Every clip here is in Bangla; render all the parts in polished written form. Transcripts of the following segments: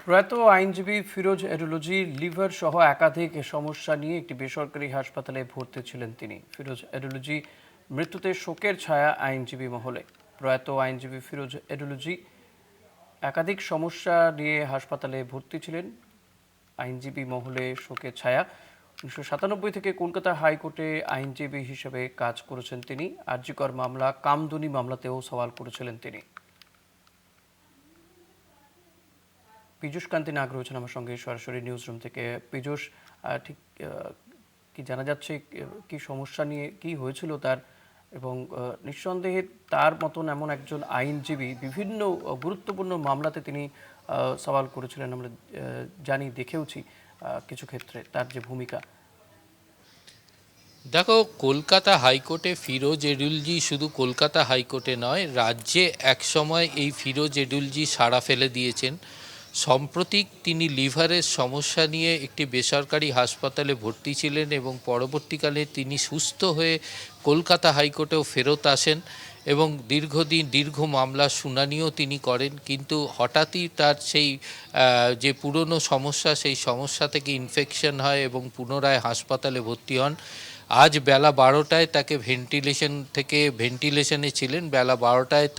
প্রয়াত আইনজীবী ফিরোজ এডুলজি লিভার সহ একাধিক সমস্যা নিয়ে একটি বেসরকারি হাসপাতালে ভর্তি ছিলেন তিনি। ফিরোজ এডুলজি মৃত্যুতে শোকের ছায়া আইনজীবী মহলে। প্রয়াত আইনজীবী ফিরোজ এডুলজি একাধিক সমস্যা নিয়ে হাসপাতালে ভর্তি ছিলেন। আইনজীবী মহলে শোকের ছায়া। 1997 থেকে কলকাতা হাইকোর্টে আইনজীবী হিসেবে কাজ করেছেন তিনি। আরজিকর মামলা, কামদুনি মামলাতেও সওয়াল করেছিলেন তিনি। পীযূষ কান্তি নাগ রয়েছেন আমার সঙ্গে সরাসরি নিউজ রুম থেকে। পীযূষ, ঠিক কি জানা যাচ্ছে কি সমস্যা নিয়ে কি হয়েছিল তার, এবং নিঃসন্দেহে তার মতন এমন একজন আইনজীবী বিভিন্ন গুরুত্বপূর্ণ মামলাতে তিনি সওয়াল করেছিলেন, আমরা জানি, দেখেওছি কিছু ক্ষেত্রে তার যে ভূমিকা। দেখো, কলকাতা হাইকোর্টে ফিরোজ এডুলজি শুধু কলকাতা হাইকোর্টে নয়, রাজ্যে একসময় এই ফিরোজ এডুলজি সাড়া ফেলে দিয়েছেন। সম্প্রতি তিনি লিভারের সমস্যা নিয়ে একটি বেসরকারি হাসপাতালে ভর্তি ছিলেন এবং পরবর্তীকালে তিনি সুস্থ হয়ে কলকাতা হাইকোর্টেও ফেরত আসেন এবং দীর্ঘ মামলার শুনানিও তিনি করেন। কিন্তু হঠাৎই তার সেই যে পুরনো সমস্যা, সেই সমস্যা থেকে ইনফেকশন হয় এবং পুনরায় হাসপাতালে ভর্তি হন। আজ বেলা 12টায় তাকে ভেন্টিলেশনে ছিলেন। বেলা 12টায়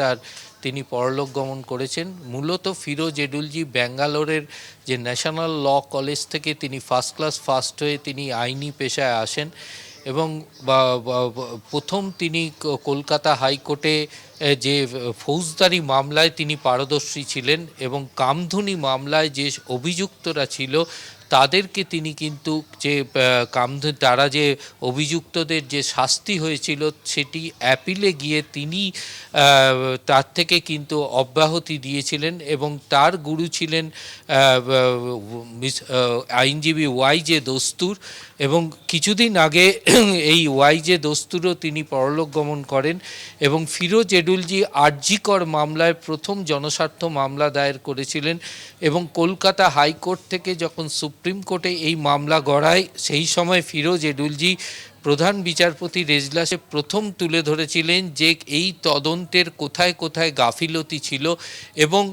তিনি পরলোক গমন করেছেন। মূলত ফিরোজ এডুলজি ব্যাঙ্গালোরের যে ন্যাশনাল ল কলেজ থেকে তিনি ফার্স্ট ক্লাস ফার্স্ট হয়ে তিনি আইনি পেশায় আসেন এবং প্রথম তিনি কলকাতা হাইকোর্টে যে ফৌজদারি মামলায় তিনি পারদর্শী ছিলেন এবং কামধুনি মামলায় যে অভিযুক্তরা ছিল তাদেরকে তিনি কিন্তু তারা যে অভিযুক্তদের যে শাস্তি হয়েছিল সেটি অ্যাপিলে গিয়ে তিনি তার থেকে কিন্তু অব্যাহতি দিয়েছিলেন এবং তার গুরু ছিলেন আইনজীবী ওয়াই.জে. দস্তুর। এবং কিছুদিন আগে এই ওয়াই.জে. দস্তুরও তিনি পরলোক গমন করেন এবং ফিরোজ এডুলজি আরজিকর মামলায় প্রথম জনস্বার্থ মামলা দায়ের করেছিলেন এবং কলকাতা হাইকোর্ট থেকে যখন সুপ্রিম কোর্টে এই মামলা গড়ায়, সেই সময় ফিরোজ এডুলজি প্রধান বিচারপতির এজলাসে প্রথম তুলে ধরেছিলেন যে এই তদন্তের কোথায় কোথায় গাফিলতি ছিল এবং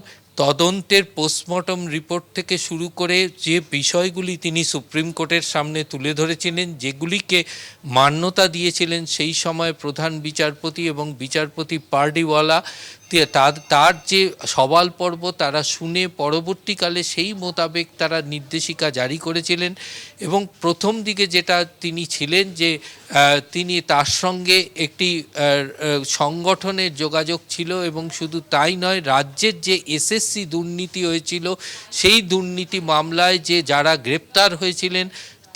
তদন্তের পোস্টমর্টম রিপোর্ট থেকে শুরু করে যে বিষয়গুলি তিনি সুপ্রিম কোর্টের সামনে তুলে ধরেছিলেন, যেগুলিকে মান্যতা দিয়েছিলেন সেই সময় প্রধান বিচারপতি এবং বিচারপতি পারডিওয়ালা, তার যে সওয়াল পর্ব তারা শুনে পরবর্তীকালে সেই মোতাবেক তারা নির্দেশিকা জারি করেছিলেন। এবং প্রথম দিকে যেটা তিনি ছিলেন যে তিনি তার সঙ্গে একটি সংগঠনের যোগাযোগ ছিল এবং শুধু তাই নয়, রাজ্যের যে এসএসসি দুর্নীতি হয়েছিল সেই দুর্নীতি মামলায় যে যারা গ্রেপ্তার হয়েছিলেন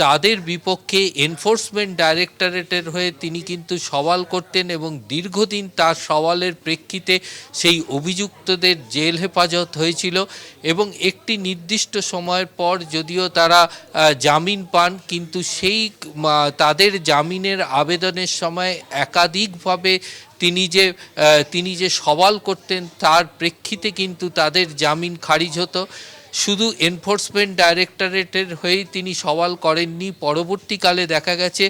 তাদের বিপক্ষে এনফোর্সমেন্ট ডাইরেক্টরেটের হয়ে তিনি কিন্তু সওয়াল করতেন এবং দীর্ঘদিন তার সওয়ালের প্রেক্ষিতে সেই অভিযুক্তদের জেল হেফাজত হয়েছিল এবং একটি নির্দিষ্ট সময়ের পর যদিও তারা জামিন পান, কিন্তু সেই তাদের জামিনের আবেদনের সময় একাধিকভাবে তিনি যে সওয়াল করতেন তার প্রেক্ষিতে কিন্তু তাদের জামিন খারিজ হতো। শুধু এনফোর্সমেন্ট ডাইরেক্টরেটের হয়েই তিনি সওয়াল করেননি, পরবর্তীকালে দেখা গেছে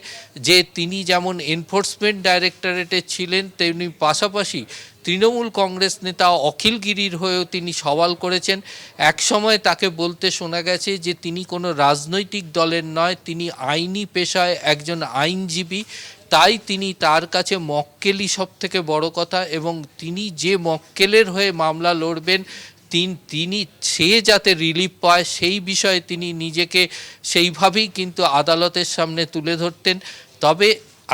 যে তিনি যেমন এনফোর্সমেন্ট ডাইরেক্টরেটে ছিলেন তেমনি পাশাপাশি তৃণমূল কংগ্রেস নেতা অখিল গিরির হয়েও তিনি সওয়াল করেছেন। একসময় তাকে বলতে শোনা গেছে যে তিনি কোনো রাজনৈতিক দলের নয়, তিনি আইনি পেশায় একজন আইনজীবী, তাই তিনি তার কাছে মক্কেলই সব থেকে বড় কথা এবং তিনি যে মক্কেলের হয়ে মামলা লড়বেন তিনি সে যাতে রিলিফ পায় সেই বিষয়ে তিনি নিজেকে সেইভাবেই কিন্তু আদালতের সামনে তুলে ধরতেন। তবে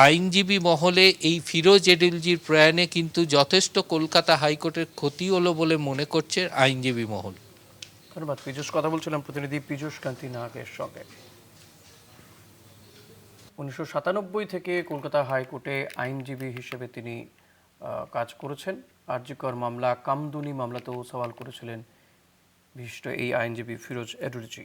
আইনজীবী মহলে এই ফিরোজ এডুলজির প্রয়াণে কিন্তু যথেষ্ট কলকাতা হাইকোর্টের ক্ষতি হলো বলে মনে করছে আইনজীবী মহল। ধন্যবাদ পীযূষ। কথা বলছিলাম প্রতিনিধি পীযূষ কান্তি নাগের সঙ্গে। 1997 থেকে কলকাতা হাইকোর্টে আইনজীবী হিসেবে তিনি কাজ করেছেন। আরজিকর মামলা, কামদুনি মামলাতেও সওয়াল করেছিলেন বিশিষ্ট এই আইনজীবী ফিরোজ এডুলজি।